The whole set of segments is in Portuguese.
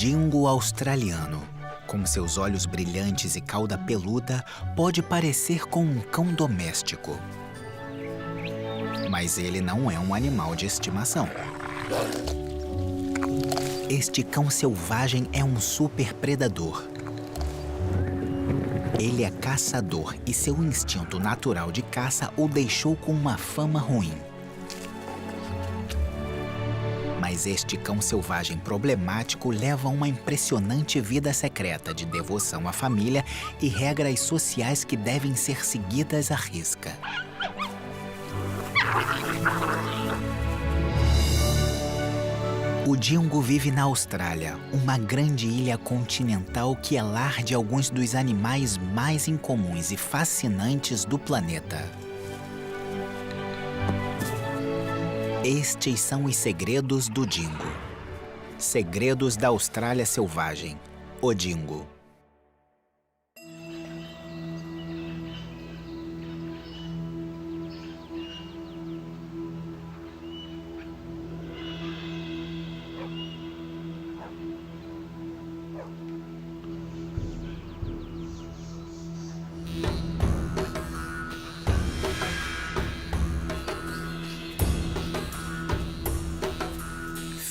dingo australiano. Com seus olhos brilhantes e cauda peluda, pode parecer com um cão doméstico. Mas ele não é um animal de estimação. Este cão selvagem é um super predador. Ele é caçador e seu instinto natural de caça o deixou com uma fama ruim. Mas este cão selvagem problemático leva uma impressionante vida secreta de devoção à família e regras sociais que devem ser seguidas à risca. O dingo vive na Austrália, uma grande ilha continental que é lar de alguns dos animais mais incomuns e fascinantes do planeta. Estes são os segredos do dingo. Segredos da Austrália selvagem. O dingo.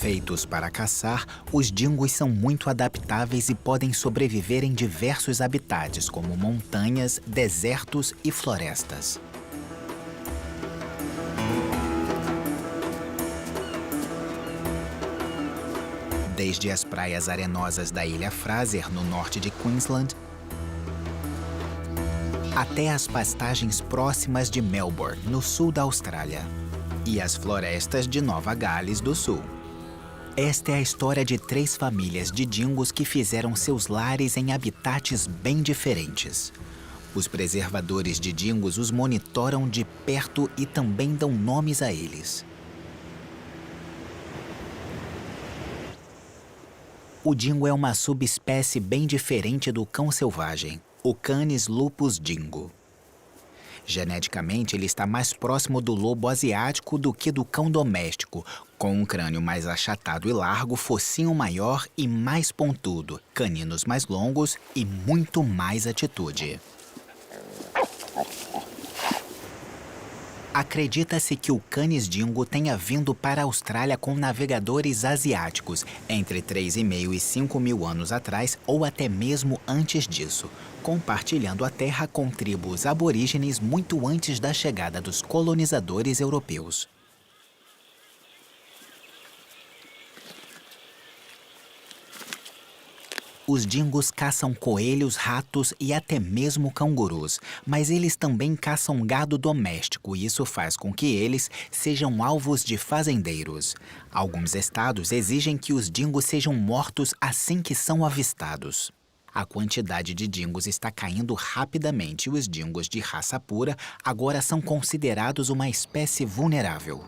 Feitos para caçar, os dingos são muito adaptáveis e podem sobreviver em diversos habitats, como montanhas, desertos e florestas. Desde as praias arenosas da Ilha Fraser, no norte de Queensland, até as pastagens próximas de Melbourne, no sul da Austrália, e as florestas de Nova Gales do Sul. Esta é a história de 3 famílias de dingos que fizeram seus lares em habitats bem diferentes. Os preservadores de dingos os monitoram de perto e também dão nomes a eles. O dingo é uma subespécie bem diferente do cão selvagem, o Canis lupus dingo. Geneticamente, ele está mais próximo do lobo asiático do que do cão doméstico, com um crânio mais achatado e largo, focinho maior e mais pontudo, caninos mais longos e muito mais atitude. Acredita-se que o Canis dingo tenha vindo para a Austrália com navegadores asiáticos entre 3,5 e 5 mil anos atrás ou até mesmo antes disso, compartilhando a terra com tribos aborígenes muito antes da chegada dos colonizadores europeus. Os dingos caçam coelhos, ratos e até mesmo cangurus, mas eles também caçam gado doméstico e isso faz com que eles sejam alvos de fazendeiros. Alguns estados exigem que os dingos sejam mortos assim que são avistados. A quantidade de dingos está caindo rapidamente e os dingos de raça pura agora são considerados uma espécie vulnerável.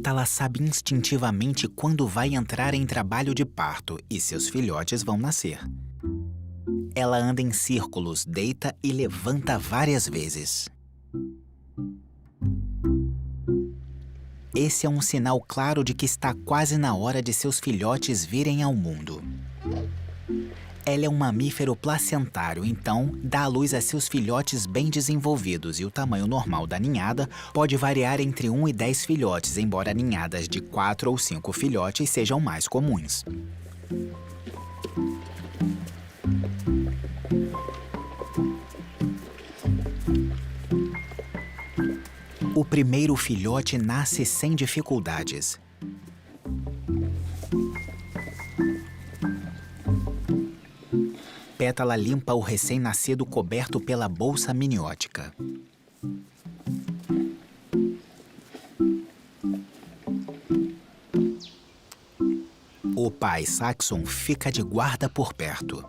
Pétala sabe instintivamente quando vai entrar em trabalho de parto e seus filhotes vão nascer. Ela anda em círculos, deita e levanta várias vezes. Esse é um sinal claro de que está quase na hora de seus filhotes virem ao mundo. Ela é um mamífero placentário, então dá à luz a seus filhotes bem desenvolvidos e o tamanho normal da ninhada pode variar entre 1 e 10 filhotes, embora ninhadas de 4 ou 5 filhotes sejam mais comuns. O primeiro filhote nasce sem dificuldades. Pétala limpa o recém-nascido coberto pela bolsa amniótica. O pai Saxon fica de guarda por perto.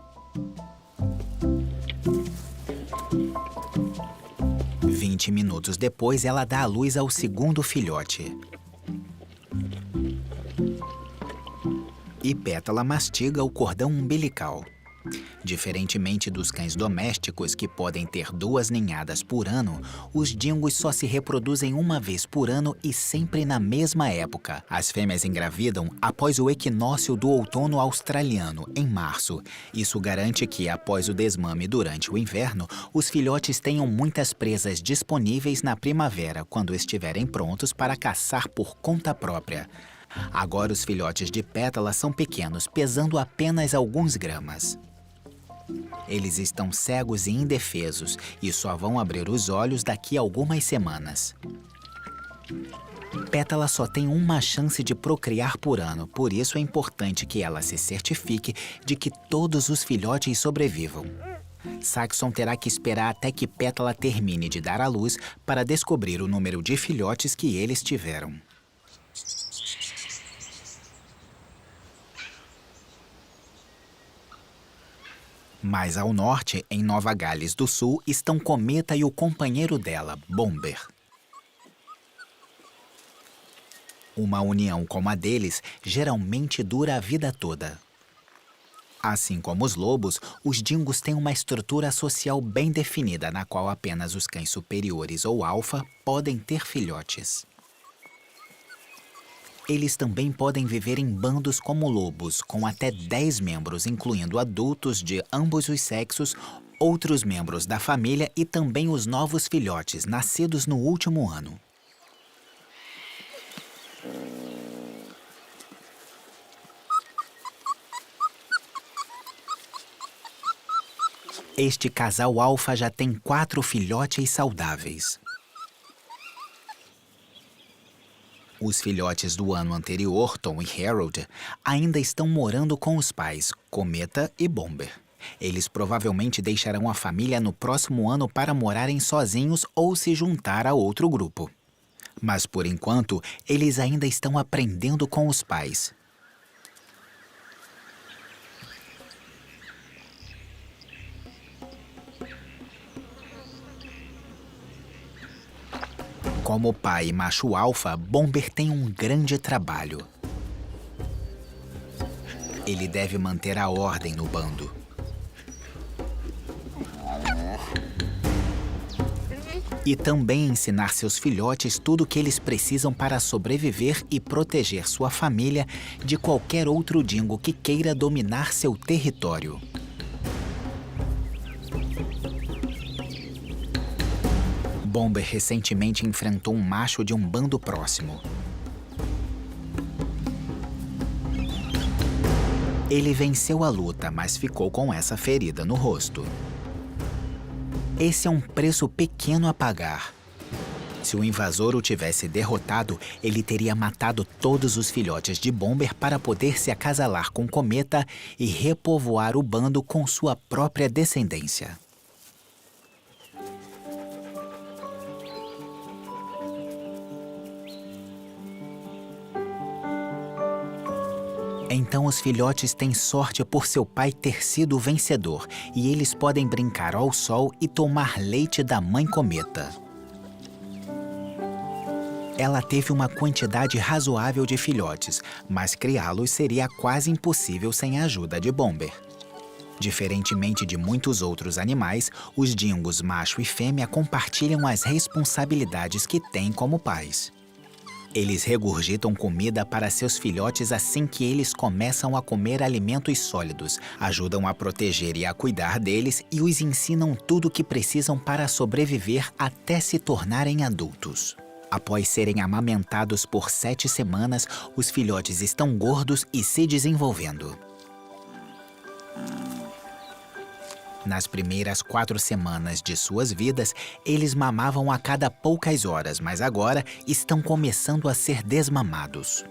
20 minutos depois, ela dá à luz ao segundo filhote. E Pétala mastiga o cordão umbilical. Diferentemente dos cães domésticos, que podem ter 2 ninhadas por ano, os dingos só se reproduzem uma vez por ano e sempre na mesma época. As fêmeas engravidam após o equinócio do outono australiano, em março. Isso garante que, após o desmame durante o inverno, os filhotes tenham muitas presas disponíveis na primavera, quando estiverem prontos para caçar por conta própria. Agora os filhotes de Pétala são pequenos, pesando apenas alguns gramas. Eles estão cegos e indefesos e só vão abrir os olhos daqui a algumas semanas. Pétala só tem uma chance de procriar por ano, por isso é importante que ela se certifique de que todos os filhotes sobrevivam. Saxon terá que esperar até que Pétala termine de dar à luz para descobrir o número de filhotes que eles tiveram. Mais ao norte, em Nova Gales do Sul, estão Cometa e o companheiro dela, Bomber. Uma união como a deles geralmente dura a vida toda. Assim como os lobos, os dingos têm uma estrutura social bem definida, na qual apenas os cães superiores ou alfa podem ter filhotes. Eles também podem viver em bandos como lobos, com até 10 membros, incluindo adultos de ambos os sexos, outros membros da família e também os novos filhotes, nascidos no último ano. Este casal alfa já tem 4 filhotes saudáveis. Os filhotes do ano anterior, Tom e Harold, ainda estão morando com os pais, Cometa e Bomber. Eles provavelmente deixarão a família no próximo ano para morarem sozinhos ou se juntar a outro grupo. Mas, por enquanto, eles ainda estão aprendendo com os pais. Como pai macho alfa, Bomber tem um grande trabalho. Ele deve manter a ordem no bando. E também ensinar seus filhotes tudo o que eles precisam para sobreviver e proteger sua família de qualquer outro dingo que queira dominar seu território. Bomber recentemente enfrentou um macho de um bando próximo. Ele venceu a luta, mas ficou com essa ferida no rosto. Esse é um preço pequeno a pagar. Se o invasor o tivesse derrotado, ele teria matado todos os filhotes de Bomber para poder se acasalar com Cometa e repovoar o bando com sua própria descendência. Então os filhotes têm sorte por seu pai ter sido o vencedor, e eles podem brincar ao sol e tomar leite da mãe Cometa. Ela teve uma quantidade razoável de filhotes, mas criá-los seria quase impossível sem a ajuda de Bomber. Diferentemente de muitos outros animais, os dingos macho e fêmea compartilham as responsabilidades que têm como pais. Eles regurgitam comida para seus filhotes assim que eles começam a comer alimentos sólidos, ajudam a proteger e a cuidar deles e os ensinam tudo o que precisam para sobreviver até se tornarem adultos. Após serem amamentados por 7 semanas, os filhotes estão gordos e se desenvolvendo. Nas primeiras 4 semanas de suas vidas, eles mamavam a cada poucas horas, mas agora estão começando a ser desmamados.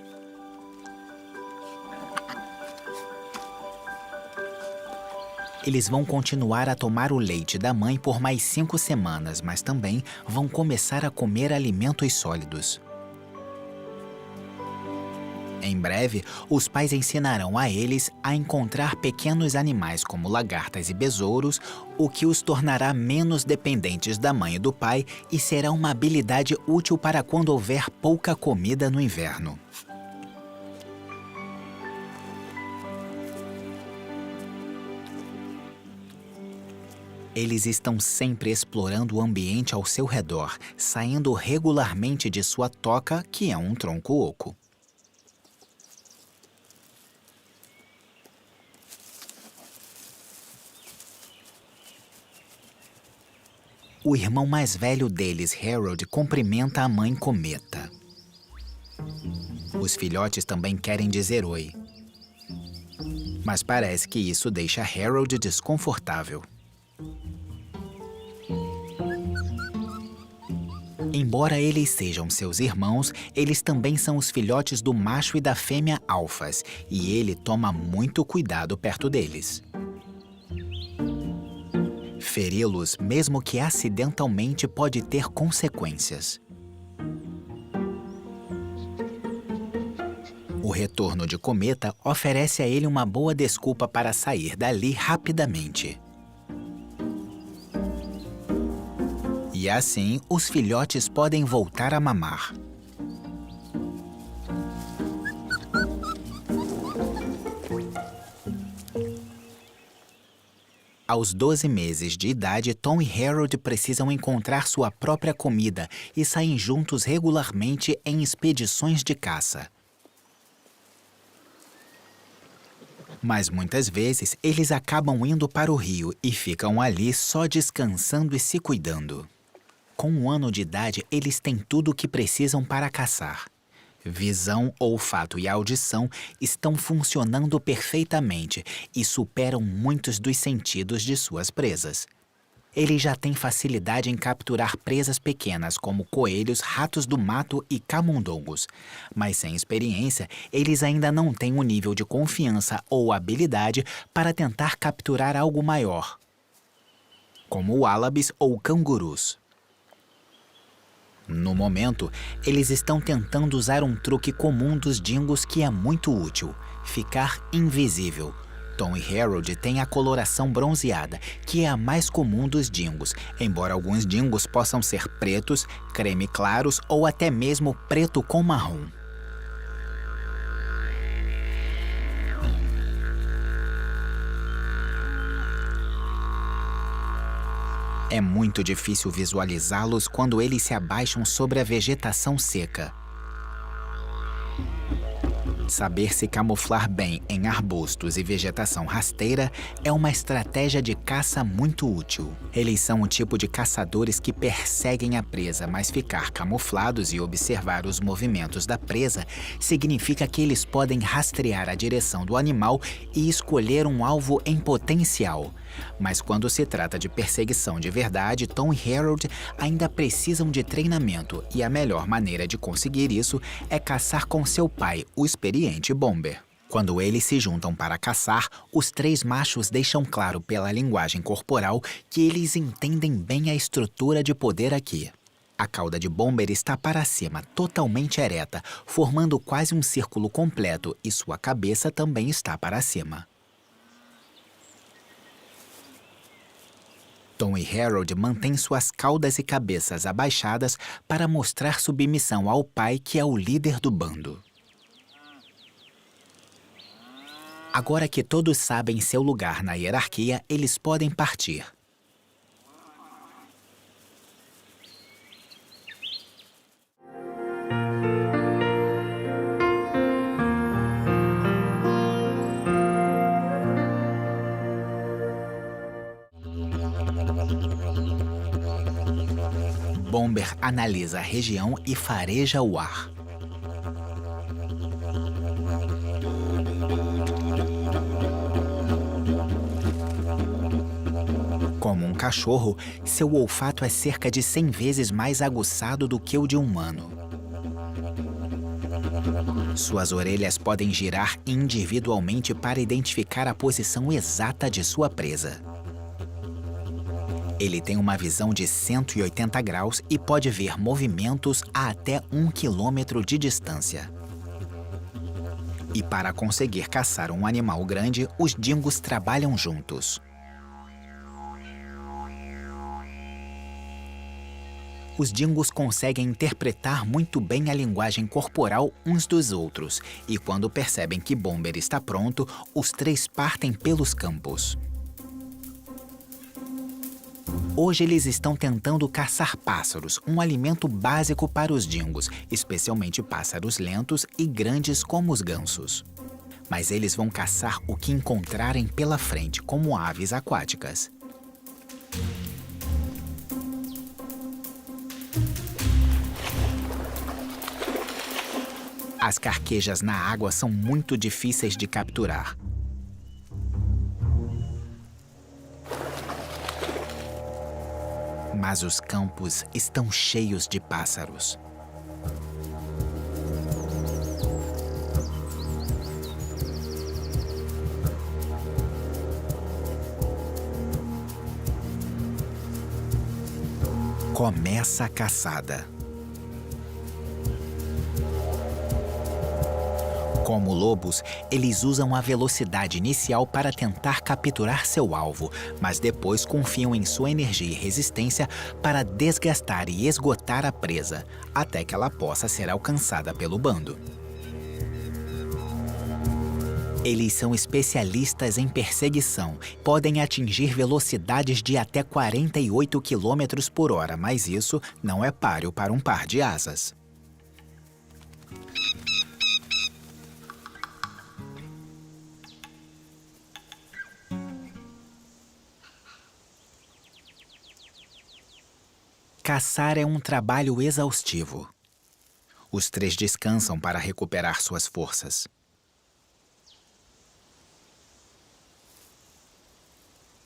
Eles vão continuar a tomar o leite da mãe por mais 5 semanas, mas também vão começar a comer alimentos sólidos. Em breve, os pais ensinarão a eles a encontrar pequenos animais como lagartas e besouros, o que os tornará menos dependentes da mãe e do pai e será uma habilidade útil para quando houver pouca comida no inverno. Eles estão sempre explorando o ambiente ao seu redor, saindo regularmente de sua toca, que é um tronco oco. O irmão mais velho deles, Harold, cumprimenta a mãe cometa. Os filhotes também querem dizer oi. Mas parece que isso deixa Harold desconfortável. Embora eles sejam seus irmãos, eles também são os filhotes do macho e da fêmea alfas, e ele toma muito cuidado perto deles. Feri-los, mesmo que acidentalmente, pode ter consequências. O retorno de Cometa oferece a ele uma boa desculpa para sair dali rapidamente. E assim, os filhotes podem voltar a mamar. Aos 12 meses de idade, Tom e Harold precisam encontrar sua própria comida e saem juntos regularmente em expedições de caça. Mas muitas vezes eles acabam indo para o rio e ficam ali só descansando e se cuidando. Com 1 ano de idade, eles têm tudo o que precisam para caçar. Visão, olfato e audição estão funcionando perfeitamente e superam muitos dos sentidos de suas presas. Eles já têm facilidade em capturar presas pequenas como coelhos, ratos do mato e camundongos, mas sem experiência, eles ainda não têm o nível de confiança ou habilidade para tentar capturar algo maior, como wallabies ou cangurus. No momento, eles estão tentando usar um truque comum dos dingos que é muito útil: ficar invisível. Tom e Harold têm a coloração bronzeada, que é a mais comum dos dingos, embora alguns dingos possam ser pretos, creme claros ou até mesmo preto com marrom. É muito difícil visualizá-los quando eles se abaixam sobre a vegetação seca. Saber se camuflar bem em arbustos e vegetação rasteira é uma estratégia de caça muito útil. Eles são o tipo de caçadores que perseguem a presa, mas ficar camuflados e observar os movimentos da presa significa que eles podem rastrear a direção do animal e escolher um alvo em potencial. Mas quando se trata de perseguição de verdade, Tom e Harold ainda precisam de treinamento, e a melhor maneira de conseguir isso é caçar com seu pai, o experiente Bomber. Quando eles se juntam para caçar, os 3 machos deixam claro pela linguagem corporal que eles entendem bem a estrutura de poder aqui. A cauda de Bomber está para cima, totalmente ereta, formando quase um círculo completo, e sua cabeça também está para cima. Tom e Harold mantêm suas caudas e cabeças abaixadas para mostrar submissão ao pai, que é o líder do bando. Agora que todos sabem seu lugar na hierarquia, eles podem partir. Bomber analisa a região e fareja o ar. Como um cachorro, seu olfato é cerca de 100 vezes mais aguçado do que o de um humano. Suas orelhas podem girar individualmente para identificar a posição exata de sua presa. Ele tem uma visão de 180 graus e pode ver movimentos a até 1 quilômetro de distância. E para conseguir caçar um animal grande, os dingos trabalham juntos. Os dingos conseguem interpretar muito bem a linguagem corporal uns dos outros, e quando percebem que Bomber está pronto, os três partem pelos campos. Hoje eles estão tentando caçar pássaros, um alimento básico para os dingos, especialmente pássaros lentos e grandes como os gansos. Mas eles vão caçar o que encontrarem pela frente, como aves aquáticas. As carquejas na água são muito difíceis de capturar. Mas os campos estão cheios de pássaros. Começa a caçada. Como lobos, eles usam a velocidade inicial para tentar capturar seu alvo, mas depois confiam em sua energia e resistência para desgastar e esgotar a presa, até que ela possa ser alcançada pelo bando. Eles são especialistas em perseguição, podem atingir velocidades de até 48 km por hora, mas isso não é páreo para um par de asas. Caçar é um trabalho exaustivo. Os três descansam para recuperar suas forças.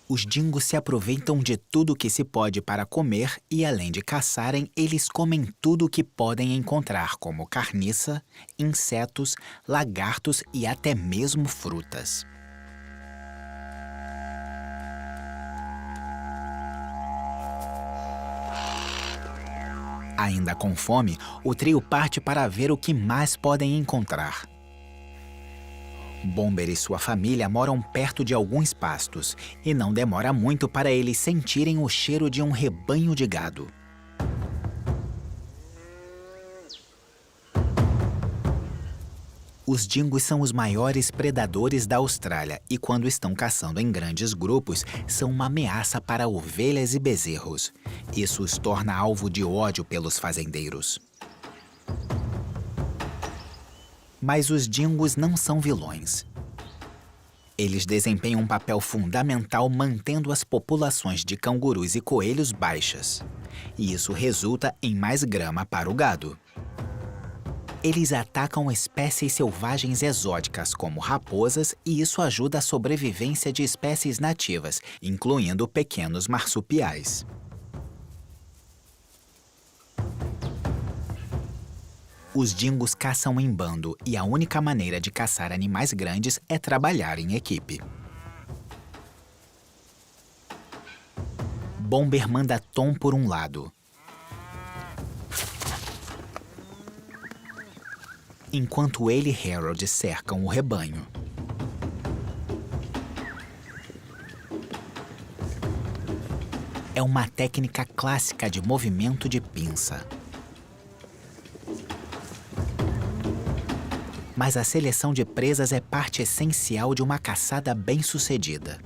Os dingos se aproveitam de tudo que se pode para comer e, além de caçarem, eles comem tudo o que podem encontrar, como carniça, insetos, lagartos e até mesmo frutas. Ainda com fome, o trio parte para ver o que mais podem encontrar. Bomber e sua família moram perto de alguns pastos, e não demora muito para eles sentirem o cheiro de um rebanho de gado. Os dingos são os maiores predadores da Austrália e, quando estão caçando em grandes grupos, são uma ameaça para ovelhas e bezerros. Isso os torna alvo de ódio pelos fazendeiros. Mas os dingos não são vilões. Eles desempenham um papel fundamental mantendo as populações de cangurus e coelhos baixas. E isso resulta em mais grama para o gado. Eles atacam espécies selvagens exóticas, como raposas, e isso ajuda a sobrevivência de espécies nativas, incluindo pequenos marsupiais. Os dingos caçam em bando, e a única maneira de caçar animais grandes é trabalhar em equipe. Bomber manda Tom por um lado, enquanto ele e Harold cercam o rebanho. é uma técnica clássica de movimento de pinça. Mas a seleção de presas é parte essencial de uma caçada bem-sucedida.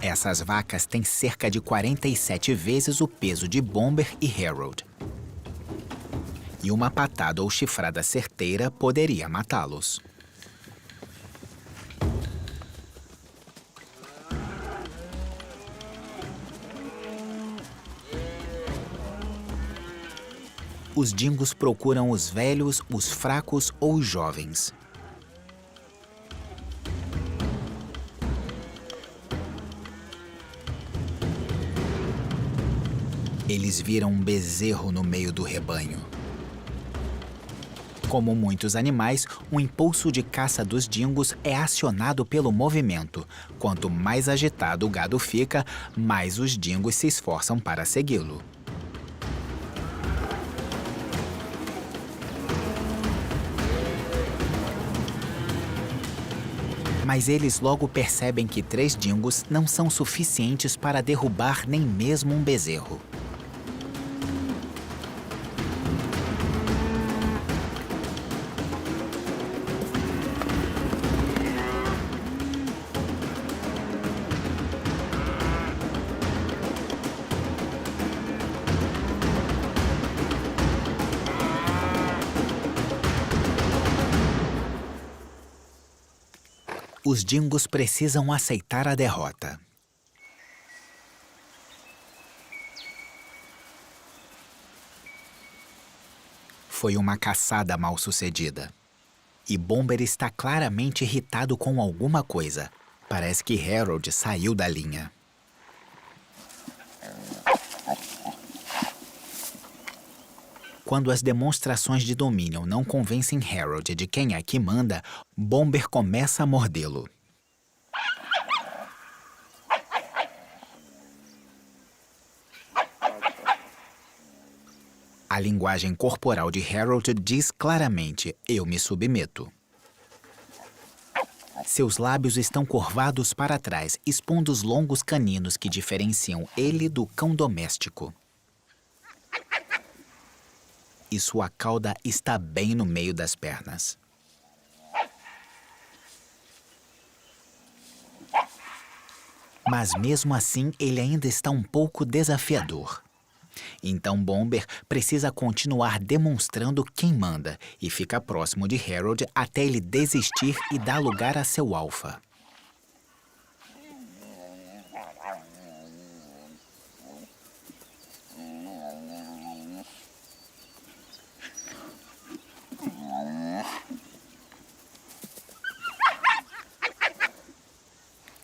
Essas vacas têm cerca de 47 vezes o peso de Bomber e Harold. E uma patada ou chifrada certeira poderia matá-los. Os dingos procuram os velhos, os fracos ou os jovens. Eles viram um bezerro no meio do rebanho. Como muitos animais, o impulso de caça dos dingos é acionado pelo movimento. Quanto mais agitado o gado fica, mais os dingos se esforçam para segui-lo. Mas eles logo percebem que 3 dingos não são suficientes para derrubar nem mesmo um bezerro. Os dingos precisam aceitar a derrota. Foi uma caçada mal-sucedida. E Bomber está claramente irritado com alguma coisa. Parece que Harold saiu da linha. Quando as demonstrações de domínio não convencem Harold de quem é que manda, Bomber começa a mordê-lo. A linguagem corporal de Harold diz claramente: eu me submeto. Seus lábios estão curvados para trás, expondo os longos caninos que diferenciam ele do cão doméstico. E sua cauda está bem no meio das pernas. Mas mesmo assim, ele ainda está um pouco desafiador. Então Bomber precisa continuar demonstrando quem manda e fica próximo de Harold até ele desistir e dar lugar a seu alfa.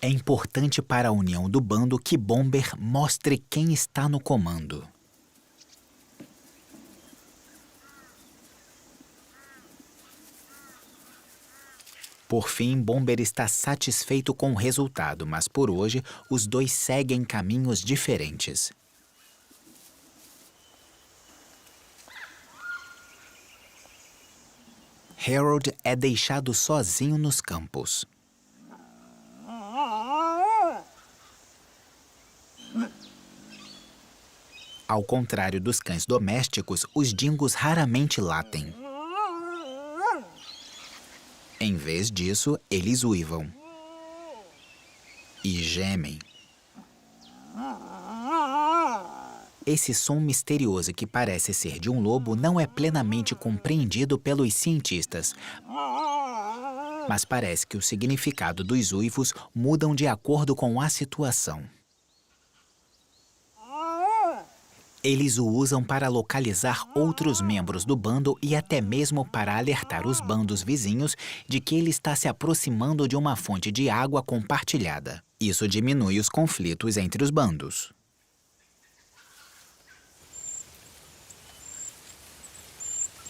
É importante para a união do bando que Bomber mostre quem está no comando. Por fim, Bomber está satisfeito com o resultado, mas por hoje os dois seguem caminhos diferentes. Harold é deixado sozinho nos campos. Ao contrário dos cães domésticos, os dingos raramente latem. Em vez disso, eles uivam e gemem. Esse som misterioso que parece ser de um lobo não é plenamente compreendido pelos cientistas, mas parece que o significado dos uivos mudam de acordo com a situação. Eles o usam para localizar outros membros do bando e até mesmo para alertar os bandos vizinhos de que ele está se aproximando de uma fonte de água compartilhada. Isso diminui os conflitos entre os bandos.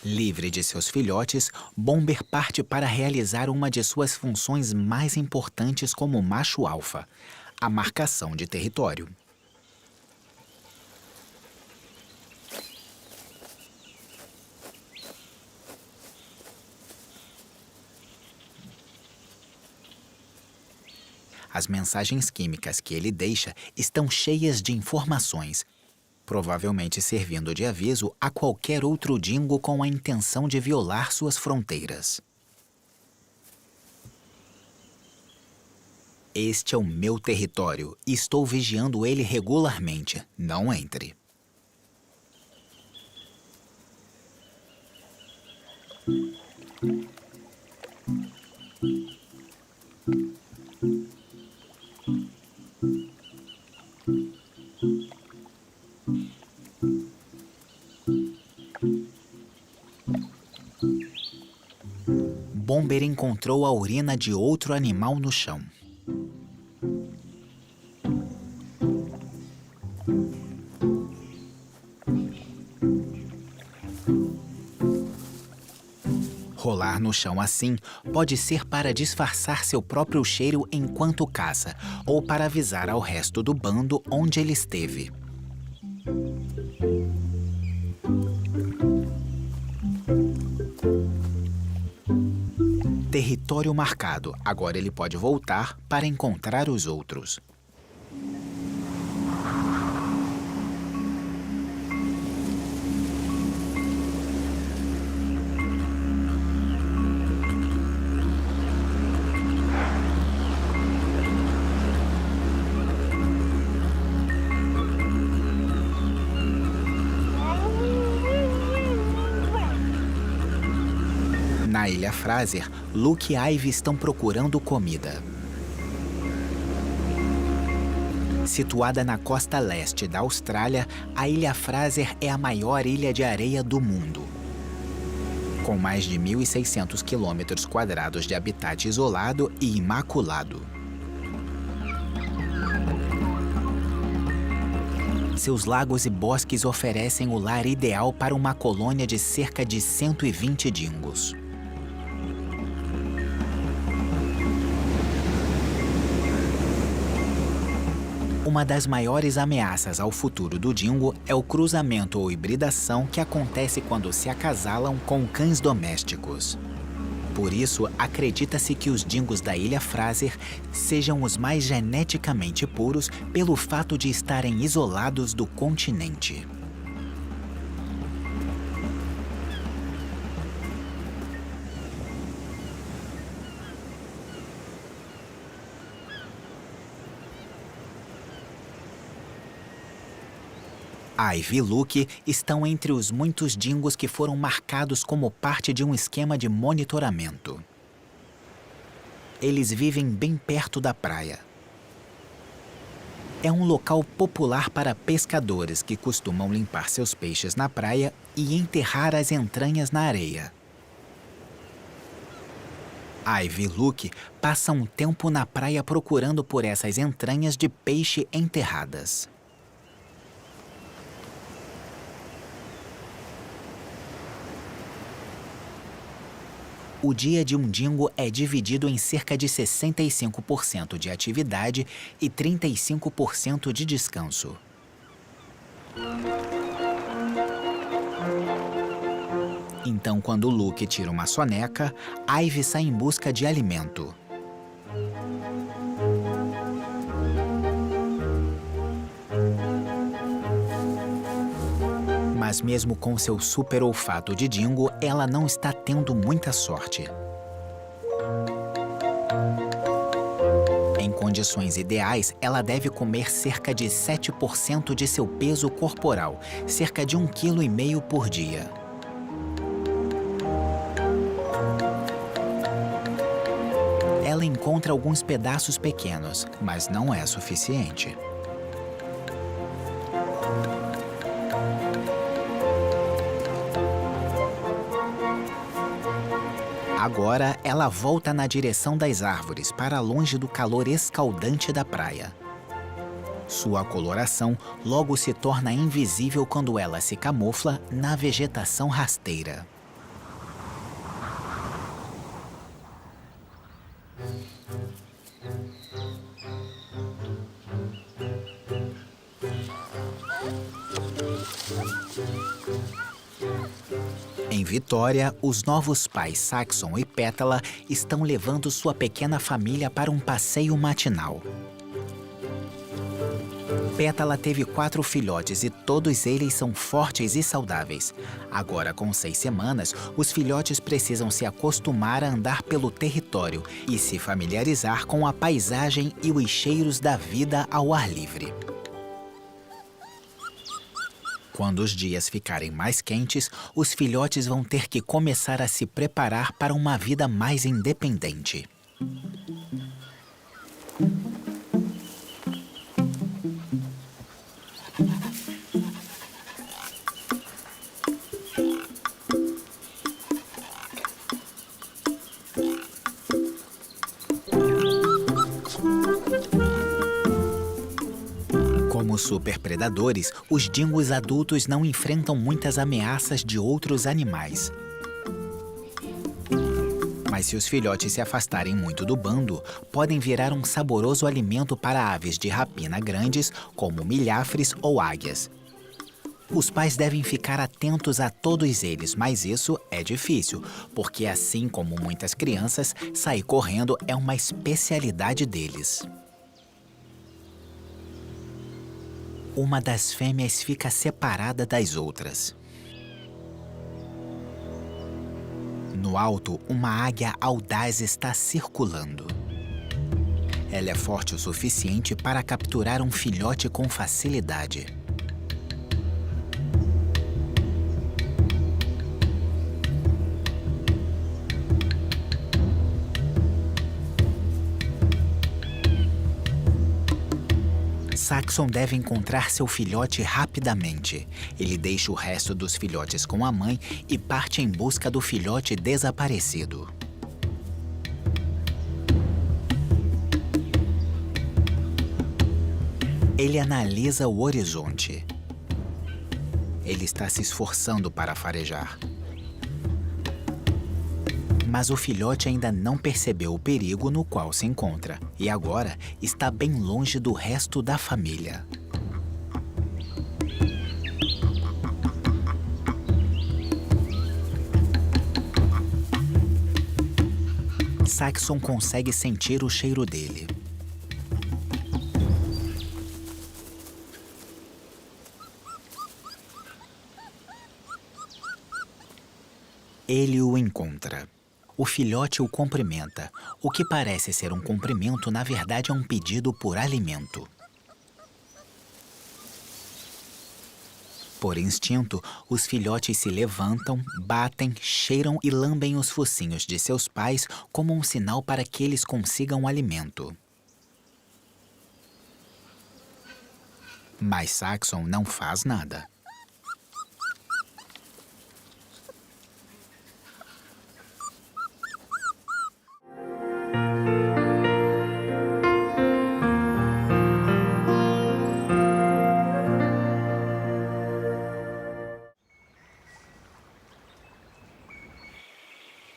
Livre de seus filhotes, Bomber parte para realizar uma de suas funções mais importantes como macho alfa, a marcação de território. As mensagens químicas que ele deixa estão cheias de informações, provavelmente servindo de aviso a qualquer outro dingo com a intenção de violar suas fronteiras. Este é o meu território e estou vigiando ele regularmente. Não entre. Bomber encontrou a urina de outro animal no chão. Rolar no chão assim pode ser para disfarçar seu próprio cheiro enquanto caça ou para avisar ao resto do bando onde ele esteve. Território marcado. Agora ele pode voltar para encontrar os outros. Na Ilha Fraser, Luke e Ivy estão procurando comida. Situada na costa leste da Austrália, a Ilha Fraser é a maior ilha de areia do mundo. Com mais de 1.600 km² de habitat isolado e imaculado. Seus lagos e bosques oferecem o lar ideal para uma colônia de cerca de 120 dingos. Uma das maiores ameaças ao futuro do dingo é o cruzamento ou hibridação que acontece quando se acasalam com cães domésticos. Por isso, acredita-se que os dingos da Ilha Fraser sejam os mais geneticamente puros pelo fato de estarem isolados do continente. Ivy e Luke estão entre os muitos dingos que foram marcados como parte de um esquema de monitoramento. Eles vivem bem perto da praia. É um local popular para pescadores que costumam limpar seus peixes na praia e enterrar as entranhas na areia. Ivy e Luke passam um tempo na praia procurando por essas entranhas de peixe enterradas. O dia de um dingo é dividido em cerca de 65% de atividade e 35% de descanso. Então, quando Luke tira uma soneca, Ivy sai em busca de alimento. Mas mesmo com seu super olfato de dingo, ela não está tendo muita sorte. Em condições ideais, ela deve comer cerca de 7% de seu peso corporal, cerca de 1,5 kg por dia. Ela encontra alguns pedaços pequenos, mas não é suficiente. Agora, ela volta na direção das árvores, para longe do calor escaldante da praia. Sua coloração logo se torna invisível quando ela se camufla na vegetação rasteira. Em Vitória, os novos pais Saxon e Pétala estão levando sua pequena família para um passeio matinal. Pétala teve 4 filhotes e todos eles são fortes e saudáveis. Agora, com 6 semanas, os filhotes precisam se acostumar a andar pelo território e se familiarizar com a paisagem e os cheiros da vida ao ar livre. Quando os dias ficarem mais quentes, os filhotes vão ter que começar a se preparar para uma vida mais independente. Como superpredadores, os dingos adultos não enfrentam muitas ameaças de outros animais. Mas se os filhotes se afastarem muito do bando, podem virar um saboroso alimento para aves de rapina grandes, como milhafres ou águias. Os pais devem ficar atentos a todos eles, mas isso é difícil, porque assim como muitas crianças, sair correndo é uma especialidade deles. Uma das fêmeas fica separada das outras. No alto, uma águia audaz está circulando. Ela é forte o suficiente para capturar um filhote com facilidade. Saxon deve encontrar seu filhote rapidamente. Ele deixa o resto dos filhotes com a mãe e parte em busca do filhote desaparecido. Ele analisa o horizonte. Ele está se esforçando para farejar. Mas o filhote ainda não percebeu o perigo no qual se encontra e agora está bem longe do resto da família. Saxon consegue sentir o cheiro dele. Ele o encontra. O filhote o cumprimenta. O que parece ser um cumprimento, na verdade, é um pedido por alimento. Por instinto, os filhotes se levantam, batem, cheiram e lambem os focinhos de seus pais como um sinal para que eles consigam alimento. Mas Saxon não faz nada.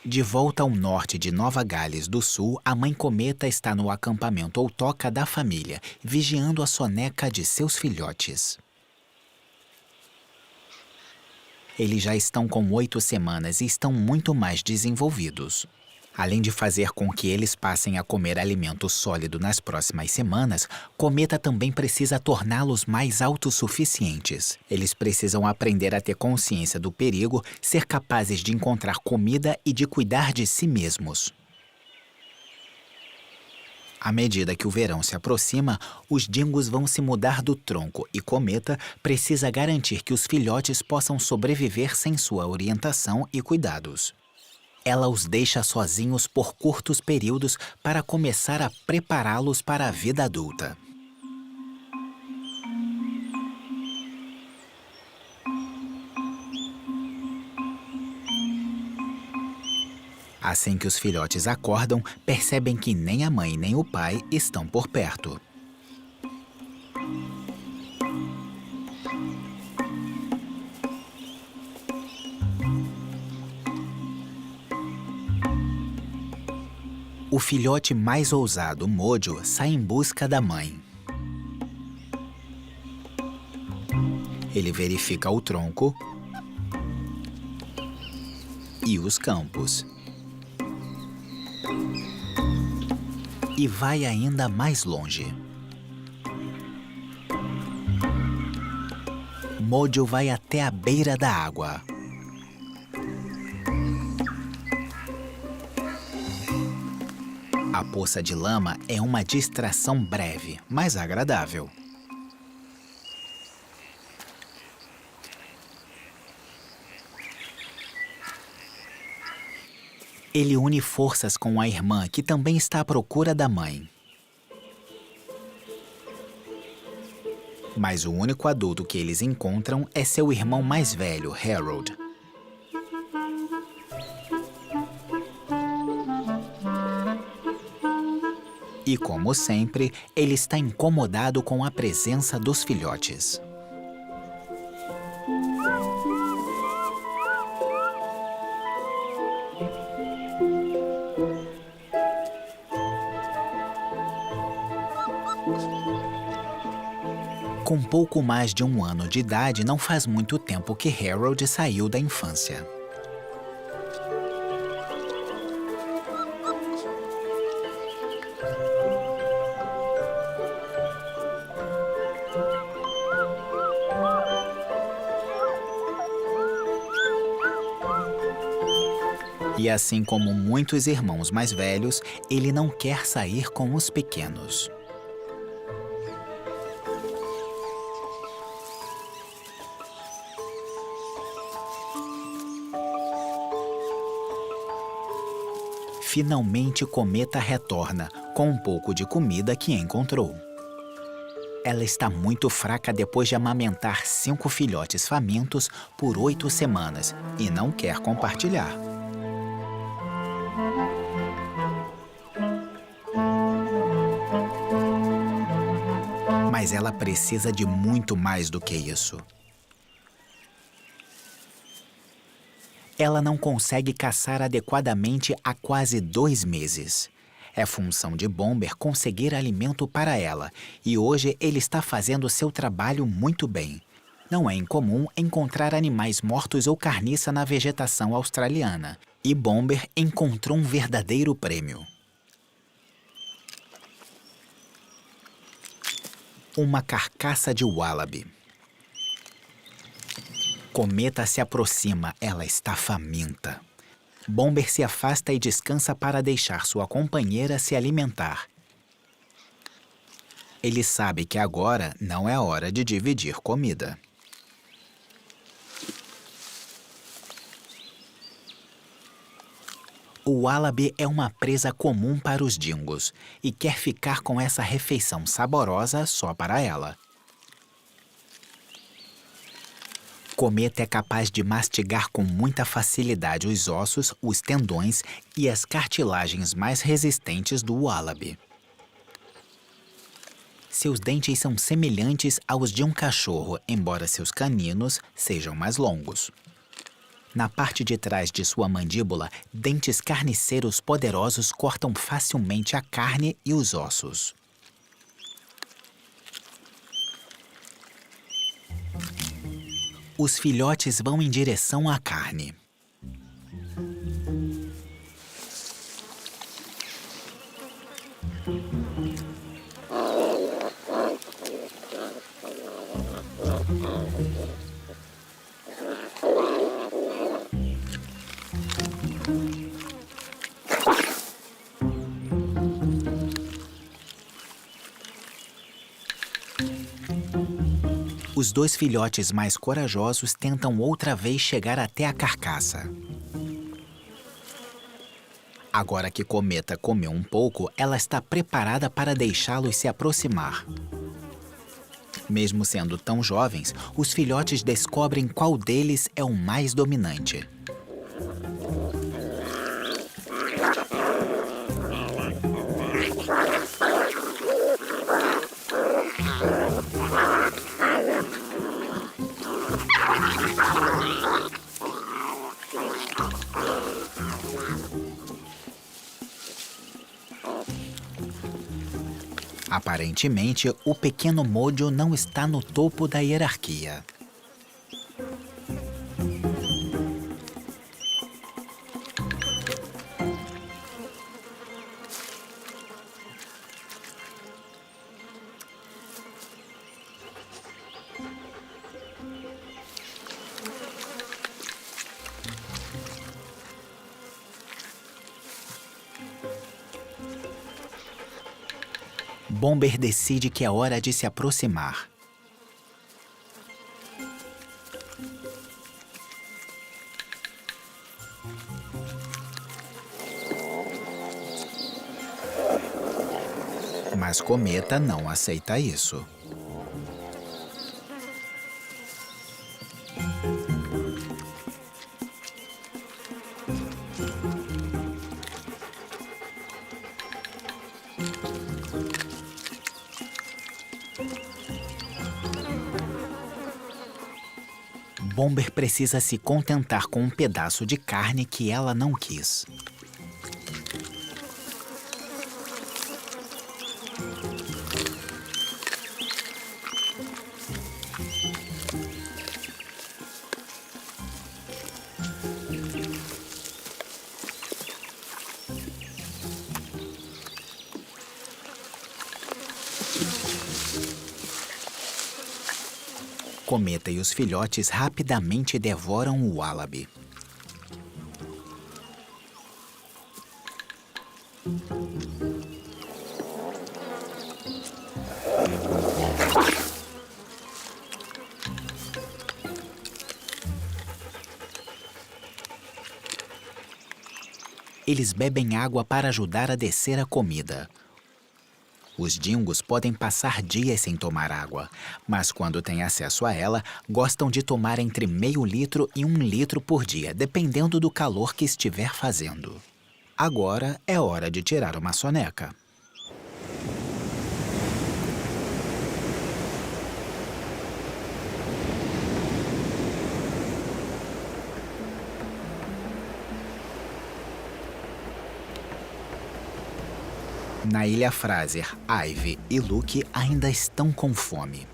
De volta ao norte de Nova Gales do Sul, a mãe cometa está no acampamento ou toca da família, vigiando a soneca de seus filhotes. Eles já estão com 8 semanas e estão muito mais desenvolvidos. Além de fazer com que eles passem a comer alimento sólido nas próximas semanas, Cometa também precisa torná-los mais autossuficientes. Eles precisam aprender a ter consciência do perigo, ser capazes de encontrar comida e de cuidar de si mesmos. À medida que o verão se aproxima, os dingos vão se mudar do tronco e Cometa precisa garantir que os filhotes possam sobreviver sem sua orientação e cuidados. Ela os deixa sozinhos por curtos períodos para começar a prepará-los para a vida adulta. Assim que os filhotes acordam, percebem que nem a mãe nem o pai estão por perto. O filhote mais ousado, Mojo, sai em busca da mãe. Ele verifica o tronco e os campos. E vai ainda mais longe. Mojo vai até a beira da água. A poça de lama é uma distração breve, mas agradável. Ele une forças com a irmã, que também está à procura da mãe. Mas o único adulto que eles encontram é seu irmão mais velho, Harold. E, como sempre, ele está incomodado com a presença dos filhotes. Com pouco mais de 1 ano de idade, não faz muito tempo que Harold saiu da infância. E assim como muitos irmãos mais velhos, ele não quer sair com os pequenos. Finalmente, Cometa retorna com um pouco de comida que encontrou. Ela está muito fraca depois de amamentar 5 filhotes famintos por 8 semanas e não quer compartilhar. Mas ela precisa de muito mais do que isso. Ela não consegue caçar adequadamente há quase 2 meses. É função de Bomber conseguir alimento para ela, e hoje ele está fazendo seu trabalho muito bem. Não é incomum encontrar animais mortos ou carniça na vegetação australiana, e Bomber encontrou um verdadeiro prêmio. Uma carcaça de wallaby. Cometa se aproxima, ela está faminta. Bomber se afasta e descansa para deixar sua companheira se alimentar. Ele sabe que agora não é hora de dividir comida. O wallaby é uma presa comum para os dingos e quer ficar com essa refeição saborosa só para ela. Cometa é capaz de mastigar com muita facilidade os ossos, os tendões e as cartilagens mais resistentes do wallaby. Seus dentes são semelhantes aos de um cachorro, embora seus caninos sejam mais longos. Na parte de trás de sua mandíbula, dentes carniceiros poderosos cortam facilmente a carne e os ossos. Os filhotes vão em direção à carne. Os 2 filhotes mais corajosos tentam outra vez chegar até a carcaça. Agora que Cometa comeu um pouco, ela está preparada para deixá-los se aproximar. Mesmo sendo tão jovens, os filhotes descobrem qual deles é o mais dominante. Aparentemente, o pequeno Mojo não está no topo da hierarquia. Bomber decide que é hora de se aproximar. Mas Cometa não aceita isso. Bomber precisa se contentar com um pedaço de carne que ela não quis. Cometa e os filhotes rapidamente devoram o Wallaby. Eles bebem água para ajudar a descer a comida. Os dingos podem passar dias sem tomar água, mas quando têm acesso a ela, gostam de tomar entre meio litro e 1 litro por dia, dependendo do calor que estiver fazendo. Agora é hora de tirar uma soneca. Na Ilha Fraser, Ivy e Luke ainda estão com fome.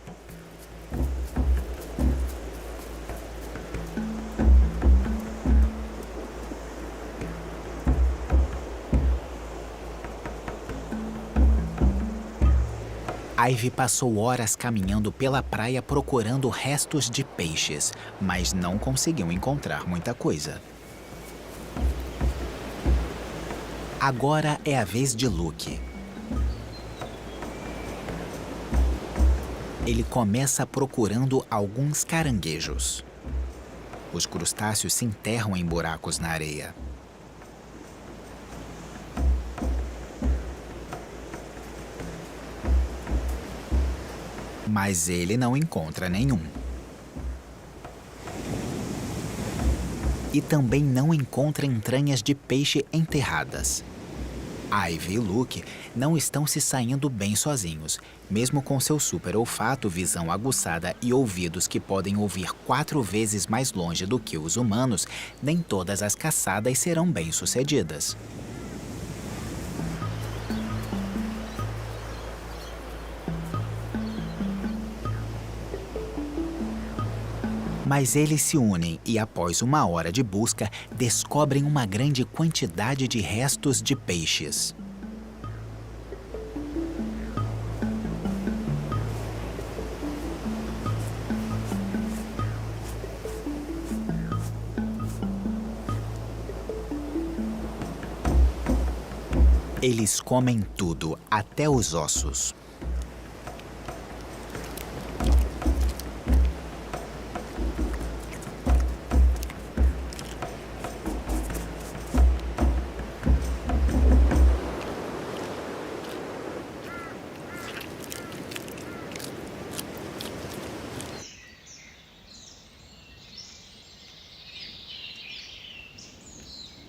Ivy passou horas caminhando pela praia procurando restos de peixes, mas não conseguiu encontrar muita coisa. Agora é a vez de Luke. Ele começa procurando alguns caranguejos. Os crustáceos se enterram em buracos na areia. Mas ele não encontra nenhum. E também não encontra entranhas de peixe enterradas. Ivy e Luke não estão se saindo bem sozinhos. Mesmo com seu super olfato, visão aguçada e ouvidos que podem ouvir 4 vezes mais longe do que os humanos, nem todas as caçadas serão bem-sucedidas. Mas eles se unem e, após 1 hora de busca, descobrem uma grande quantidade de restos de peixes. Eles comem tudo, até os ossos.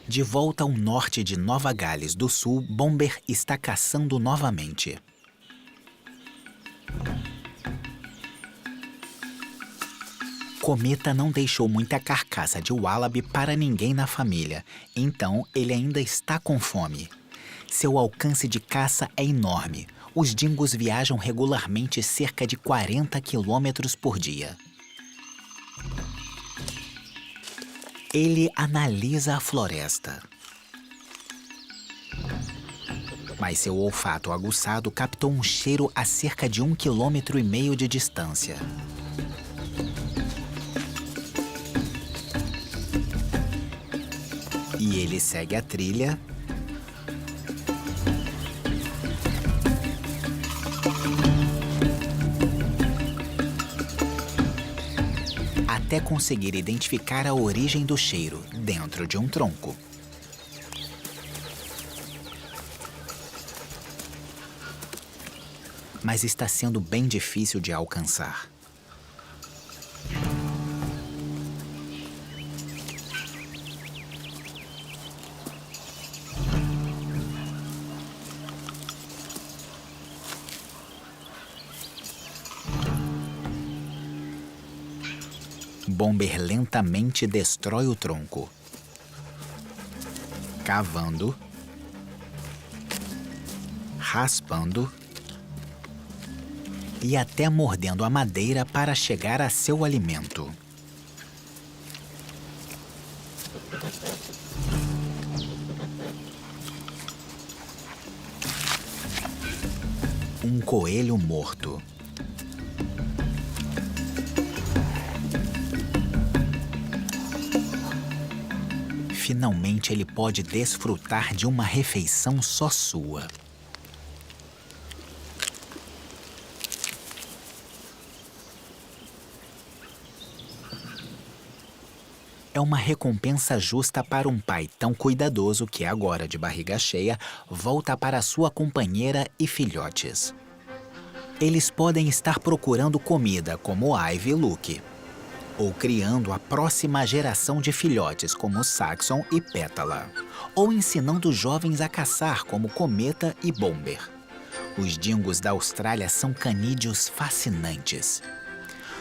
De volta ao norte de Nova Gales do Sul, Bomber está caçando novamente. Cometa não deixou muita carcaça de Wallaby para ninguém na família, então ele ainda está com fome. Seu alcance de caça é enorme. Os dingos viajam regularmente cerca de 40 quilômetros por dia. Ele analisa a floresta. Mas seu olfato aguçado captou um cheiro a cerca de 1,5 km de distância. E ele segue a trilha até conseguir identificar a origem do cheiro dentro de um tronco. Mas está sendo bem difícil de alcançar. Bomber lentamente destrói o tronco, cavando, raspando e até mordendo a madeira para chegar a seu alimento. Um coelho morto. Finalmente ele pode desfrutar de uma refeição só sua. É uma recompensa justa para um pai tão cuidadoso que agora, de barriga cheia, volta para sua companheira e filhotes. Eles podem estar procurando comida como Ivy e Luke, ou criando a próxima geração de filhotes como Saxon e Pétala, ou ensinando jovens a caçar como Cometa e Bomber. Os dingos da Austrália são canídeos fascinantes.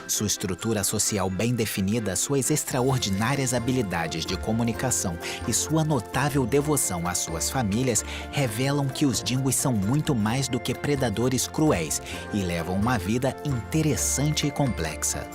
Sua estrutura social bem definida, suas extraordinárias habilidades de comunicação e sua notável devoção às suas famílias revelam que os dingos são muito mais do que predadores cruéis e levam uma vida interessante e complexa.